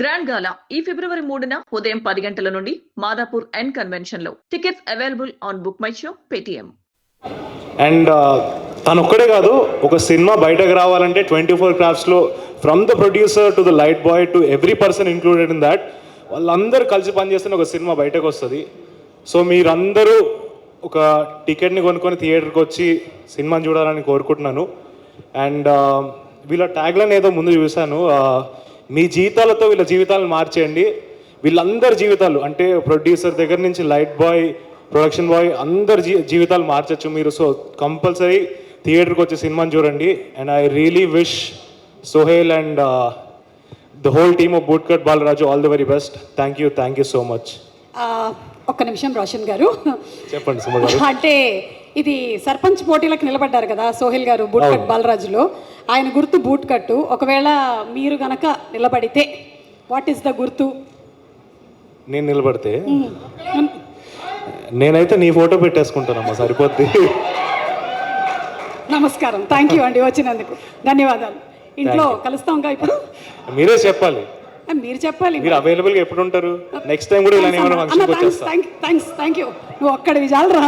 Grand గాలా ఈ ఫిబ్రవరి 3న ఉదయం 10 గంటల నుండి మాదాపూర్ ఎన్ కన్వెన్షన్ లో. Tickets available on BookMyShow, Paytm. And తను ఒక్కడే కాదు, ఒక సినిమా బయటకు రావాలంటే 24 క్రాఫ్ట్స్లో from the producer to the light boy to every person included in that, వాళ్ళందరూ కలిసి పనిచేస్తున్న ఒక సినిమా బయటకు వస్తుంది. సో మీరందరూ ఒక టికెట్ని కొనుక్కొని థియేటర్కి వచ్చి సినిమాని చూడాలని కోరుకుంటున్నాను. అండ్ వీళ్ళ ట్యాగ్లైన్ ఏదో ముందు చూశాను, మీ జీవితాలతో వీళ్ళ జీవితాలను మార్చేయండి. వీళ్ళందరి జీవితాలు అంటే ప్రొడ్యూసర్ దగ్గర నుంచి లైట్ బాయ్, ప్రొడక్షన్ బాయ్, అందరి జీవితాలు మార్చచ్చు మీరు. సో కంపల్సరీ థియేటర్కి వచ్చే సినిమాని చూడండి. And I really wish Sohel and the whole team of Bootcut Balaraju all the very best. Thank you so much. ఒక్క నిమిషం రోషన్ గారు, చెప్పండి సుమ గారు. అంటే ఇది సర్పంచ్ పోటీలకు నిలబడ్డారు కదా సోహెల్ గారు బూట్కట్ బాలరాజులో. ఆయన గుర్తు బూట్ కట్టు. ఒకవేళ మీరు గనక నిలబడితే వాట్ ఈస్ ద గుర్తు? నేను నిలబడితే నేనైతే నీ ఫోటో పెట్టేసుకుంటానమ్మా, సరిపోద్ది. నమస్కారం, థ్యాంక్ యూ అండి వచ్చినందుకు, ధన్యవాదాలు. ఇంట్లో కలుస్తాంగా ఇప్పుడు. మీరే చెప్పాలి, మీరు చెప్పాలి. మీరు అవైలబుల్గా ఎప్పుడు ఉంటారు? నెక్స్ట్ టైం కూడా ఇలా ఏమైనా ఫంక్షన్కి వచ్చేస్తా. థ్యాంక్ యూ, నువ్వు ఒక్కడివి చాలరా.